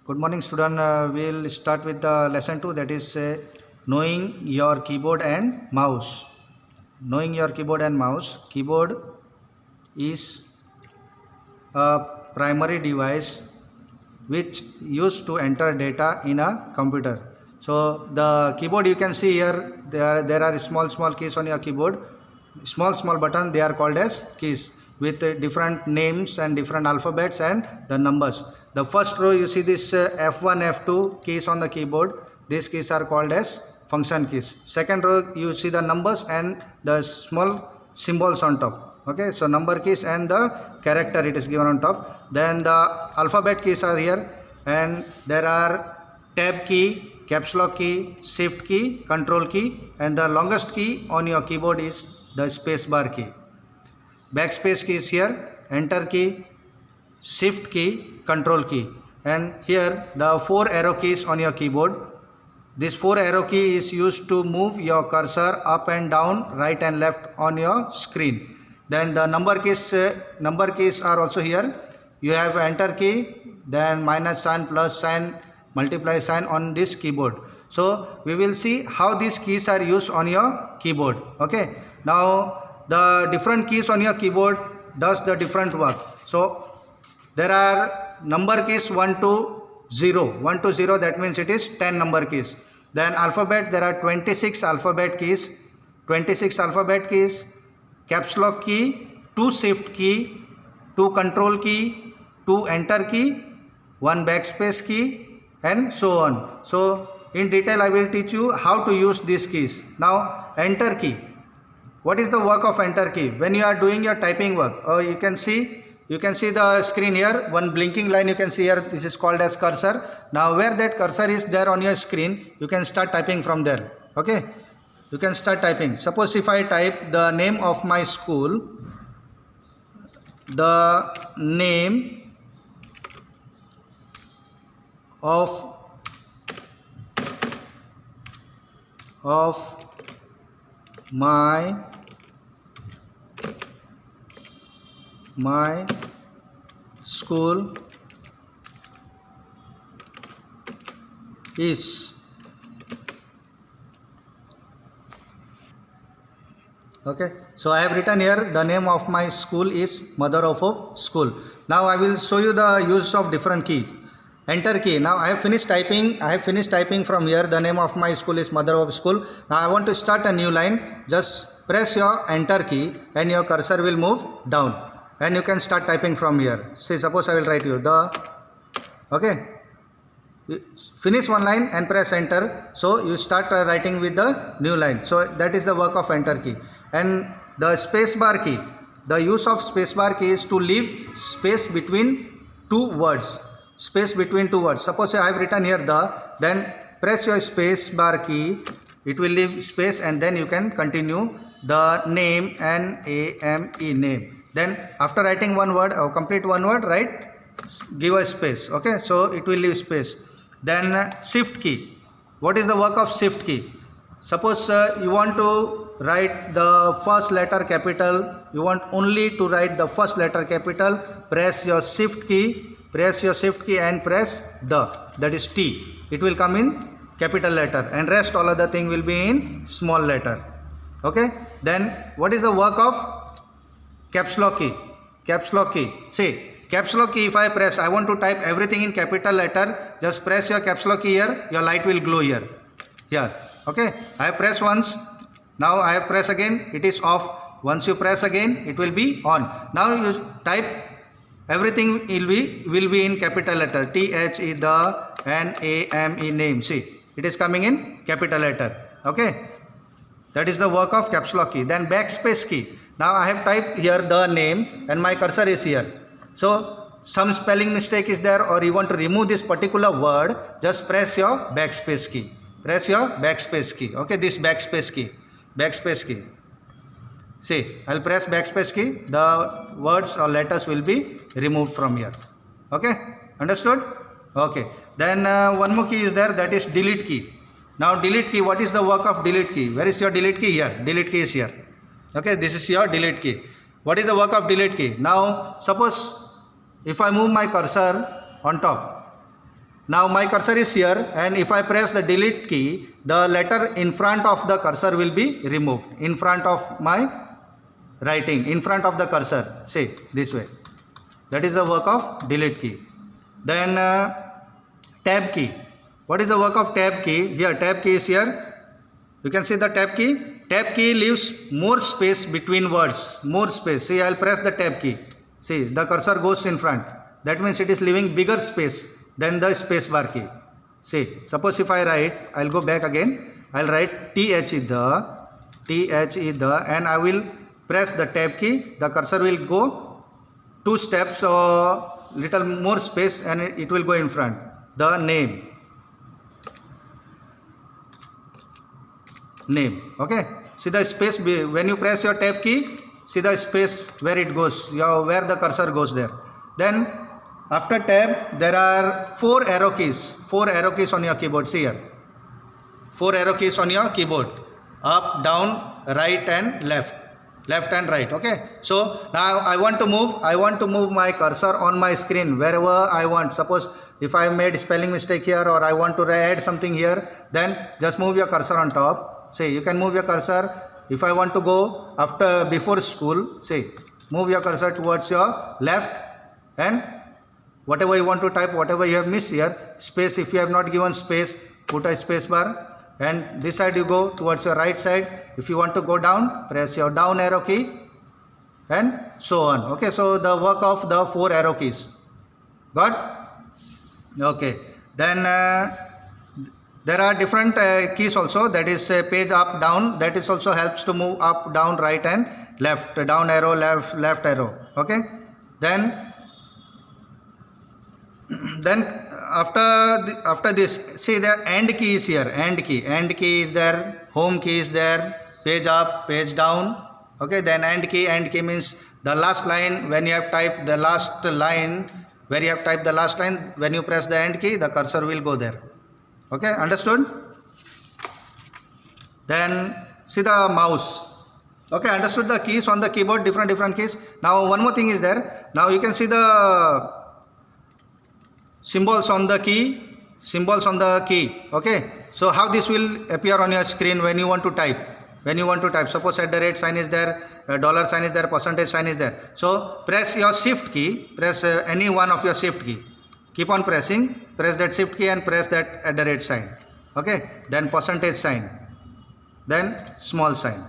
Good morning, student. We'll start with the lesson 2, that is knowing your keyboard and mouse. Knowing your keyboard and mouse. Keyboard is a primary device which used to enter data in a computer. So the keyboard, you can see here, there are small keys on your keyboard. Small button, they are called as keys, with different names and different alphabets and the numbers. The first row, you see this F1, F2 keys on the keyboard. These keys are called as function keys. Second row, you see the numbers and the small symbols on top. Okay, so number keys and the character it is given on top. Then the alphabet keys are here, and there are tab key, caps lock key, shift key, control key, and the longest key on your keyboard is the space bar key. Backspace key is here, enter key, shift key, control key, and here the 4 arrow keys on your keyboard. This 4 arrow key is used to move your cursor up and down, right and left on your screen. Then the number keys are also here. You have enter key, then minus sign, plus sign, multiply sign on this keyboard. So we will see how these keys are used on your keyboard. Okay, now the different keys on your keyboard does the different work. So there are number keys 1 to 0. 1 to 0, that means it is 10 number keys. Then alphabet, there are 26 alphabet keys. 26 alphabet keys. Caps lock key, 2 shift key, 2 control key, 2 enter key, 1 backspace key, and so on. So in detail I will teach you how to use these keys. Now enter key. What is the work of enter key? When you are doing your typing work, you can see the screen here, one blinking line you can see here, this is called as cursor. Now where that cursor is there on your screen, you can start typing from there. Okay, you can start typing. Suppose if I type the name of my school, the name of my school is. Okay, so I have written here the name of my school is Mother of Hope School. Now I will show you the use of different keys. Enter key. Now I have finished typing from here. The name of my school is Mother of Hope School. Now I want to start a new line. Just press your enter key and your cursor will move down, and you can start typing from here. Say suppose I will write you okay, finish one line and press enter, so you start writing with the new line. So that is the work of enter key. And the space bar key, the use of space bar key is to leave space between two words. Suppose I have written here then press your space bar key, it will leave space, and then you can continue the name, N-A-M-E, name. Then after writing one word or complete one word, give a space. Okay, so it will leave space. Then shift key. What is the work of shift key? Suppose you want to write the first letter capital, you want only to write the first letter capital, press your shift key and press that is T. It will come in capital letter, and rest all other thing will be in small letter. Okay, then what is the work of caps lock key? See, caps lock key, if I press, I want to type everything in capital letter, just press your caps lock key here, your light will glow here. Okay, I have pressed once, now I have pressed again, it is off. Once you press again, it will be on. Now you type, everything will be in capital letter. T-H-E, the, N-A-M-E, name. See, it is coming in capital letter. Okay, that is the work of caps lock key. Then backspace key. Now I have typed here the name and my cursor is here. So some spelling mistake is there, or you want to remove this particular word, just press your backspace key. Okay, this backspace key. See, I'll press backspace key, the words or letters will be removed from here. Okay, understood? Okay, then one more key is there, that is delete key. Now delete key, what is the work of delete key? Where is your delete key? Here, delete key is here. Okay, this is your delete key. What is the work of delete key? Now suppose if I move my cursor on top, Now my cursor is here, and if I press the delete key, the letter in front of the cursor will be removed, in front of my writing, in front of the cursor. See, this way. That is the work of delete key. Then tab key. What is the work of tab key? Here, tab key is here. You can see the tab key. Tab key leaves more space between words, more space. See, I will press the tab key. See, the cursor goes in front. That means it is leaving bigger space than the space bar key. See, suppose if I write, I will go back again. I will write TH is the, and I will press the tab key. The cursor will go 2 steps or little more space, and it will go in front. The name. Okay. See the space when you press your tab key. See the space where it goes, where the cursor goes there. Then after tab, there are 4 arrow keys. 4 arrow keys on your keyboard. See here. 4 arrow keys on your keyboard. Up, down, right and left. Left and right. Okay. So now I want to move my cursor on my screen wherever I want. Suppose if I made spelling mistake here, or I want to add something here, then just move your cursor on top. See, you can move your cursor. If I want to go before school, see, move your cursor towards your left, and whatever you want to type, whatever you have missed here, space, if you have not given space, put a space bar. And this side you go towards your right side. If you want to go down, press your down arrow key, and so on. Okay, so the work of the 4 arrow keys. Got? Okay. Then there are different keys also. That is page up, down. That is also helps to move up, down, right and left. Down arrow, left arrow. Okay. Then after this, see the end key is here. End key is there. Home key is there. Page up, page down. Okay. Then end key means the last line. When you have typed the last line, when you press the end key, the cursor will go there. Okay, understood? Then see the mouse. Okay, understood the keys on the keyboard, different keys. Now one more thing is there. Now you can see the symbols on the key. Okay, so how this will appear on your screen when you want to type. Suppose @ sign is there, dollar sign is there, percentage sign is there. So press your shift key, press any one of your shift key. Keep on pressing, press that shift key and press that @ sign. Okay, then percentage sign, then small sign.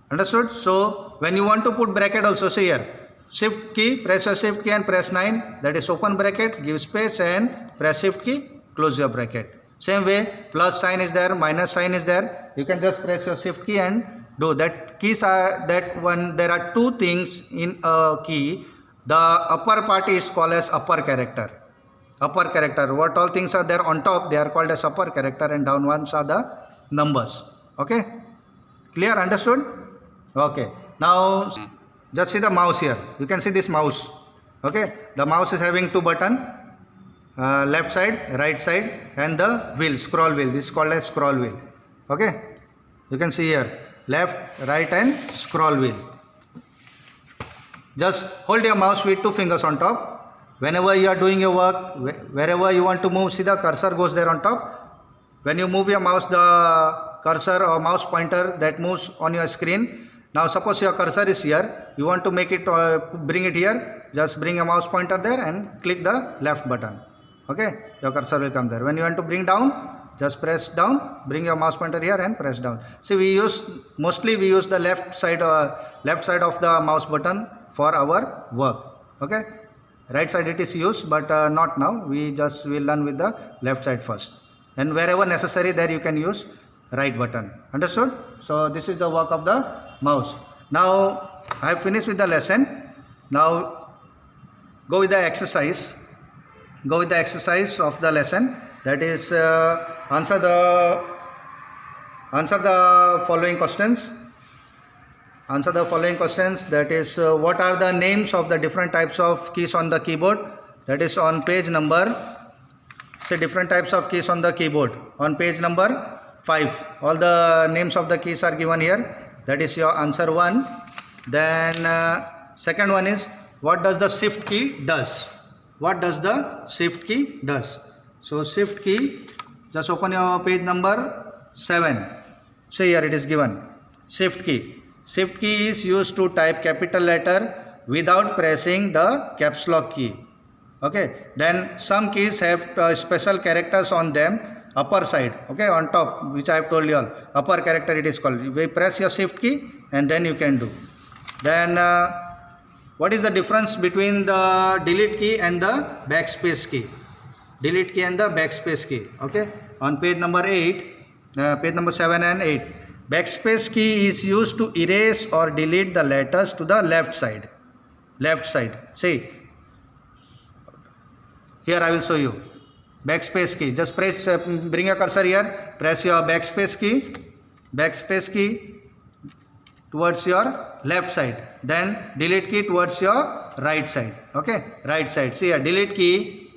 Understood? So when you want to put bracket also, see here, shift key, press your shift key and press 9, that is open bracket, give space and press shift key, close your bracket. Same way, plus sign is there, minus sign is there, you can just press your shift key and do that. Keys are that one. There are 2 things in a key. The upper part is called as upper character. What all things are there on top, they are called as upper character, and down ones are the numbers. Okay, clear? Understood? Okay, now just see the mouse here. You can see this mouse. Okay, the mouse is having 2 buttons, left side, right side, and the wheel, scroll wheel. This is called as scroll wheel. Okay, you can see here, left, right and scroll wheel. Just hold your mouse with 2 fingers on top. Whenever you are doing your work, wherever you want to move, see the cursor goes there on top. When you move your mouse, the cursor or mouse pointer that moves on your screen. Now suppose your cursor is here, you want to make it, bring it here, just bring a mouse pointer there and click the left button. Okay, your cursor will come there. When you want to bring down, just press down, bring your mouse pointer here and press down. See, mostly we use the left side of the mouse button for our work. Okay, right side it is used, but not now. We will learn with the left side first, and wherever necessary there you can use right button. Understood? So this is the work of the mouse. Now I have finished with the lesson. Now go with the exercise. Go with the exercise of the lesson. That is answer the following questions. Answer the following questions. That is what are the names of the different types of keys on the keyboard? That is on page number. Say different types of keys on the keyboard on page number 5. All the names of the keys are given here. That is your answer 1. Then second one is what does the shift key does? what does the shift key does? So shift key, just open your page number 7. So here it is given, shift key. Shift key is used to type capital letter without pressing the caps lock key. Okay, then some keys have special characters on them, upper side, okay, on top, which I have told you all, upper character it is called. We press your shift key and then you can do. Then what is the difference between the delete key and the backspace key? Delete key and the backspace key. Okay, on page number 8, page number 7 and 8, backspace key is used to erase or delete the letters to the left side. Left side, see, here I will show you backspace key. Just press, bring your cursor here, press your backspace key towards your left side, then delete key towards your right side. Okay, right side. See here, delete key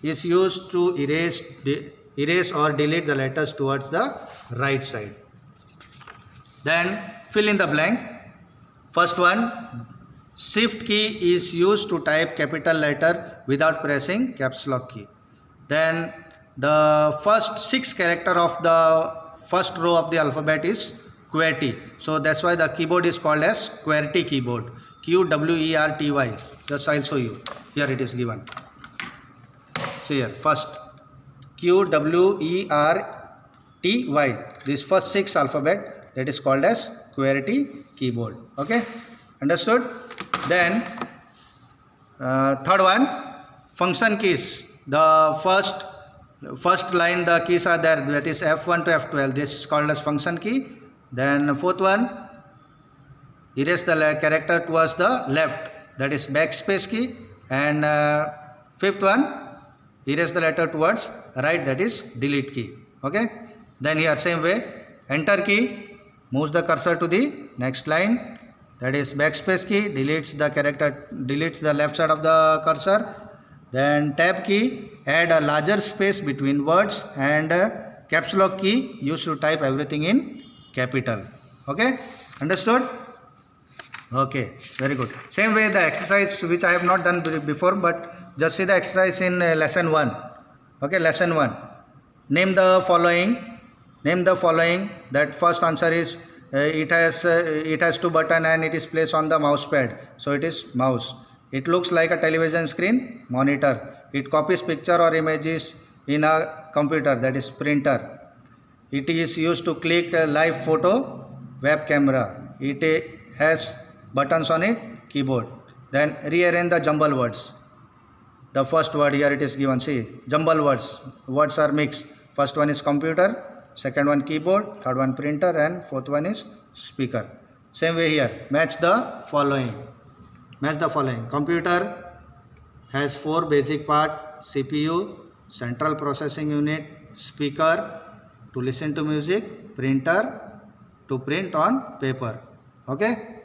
is used to erase or delete the letters towards the right side. Then fill in the blank. First one, shift key is used to type capital letter without pressing caps lock key. Then the first 6 character of the first row of the alphabet is QWERTY. So that's why the keyboard is called as QWERTY keyboard. QWERTY. Just I'll show you. Here it is given. See here, first QWERTY. This first 6 alphabet, that is called as QWERTY keyboard. Okay, understood? Then third one, function keys. The first line the keys are there, that is F1 to F12. This is called as function key. Then fourth one, erase the character towards the left, that is backspace key. And fifth one, erase the letter towards right, that is delete key. Okay, then here same way, enter key moves the cursor to the next line, that is backspace key deletes the character, deletes the left side of the cursor. Then tab key add a larger space between words, and caps lock key used to type everything in capital. Okay, understood? Okay, very good. Same way the exercise which I have not done before, but just see the exercise in lesson 1. Okay, lesson 1. Name the following. That first answer is it has 2 buttons and it is placed on the mouse pad. So it is mouse. It looks like a television screen, monitor. It copies picture or images in a computer, that is printer. It is used to click a live photo, web camera. It has buttons on it, keyboard. Then rearrange the jumble words. The first word here it is given, see, jumble words. Words are mixed. First one is computer, second one keyboard, third one printer, and fourth one is speaker. Same way here, match the following. Computer has 4 basic parts: CPU, central processing unit, speaker to listen to music, printer to print on paper. Okay,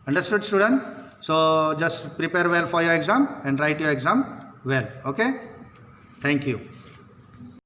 understood, student? So just prepare well for your exam and write your exam well. Okay, thank you.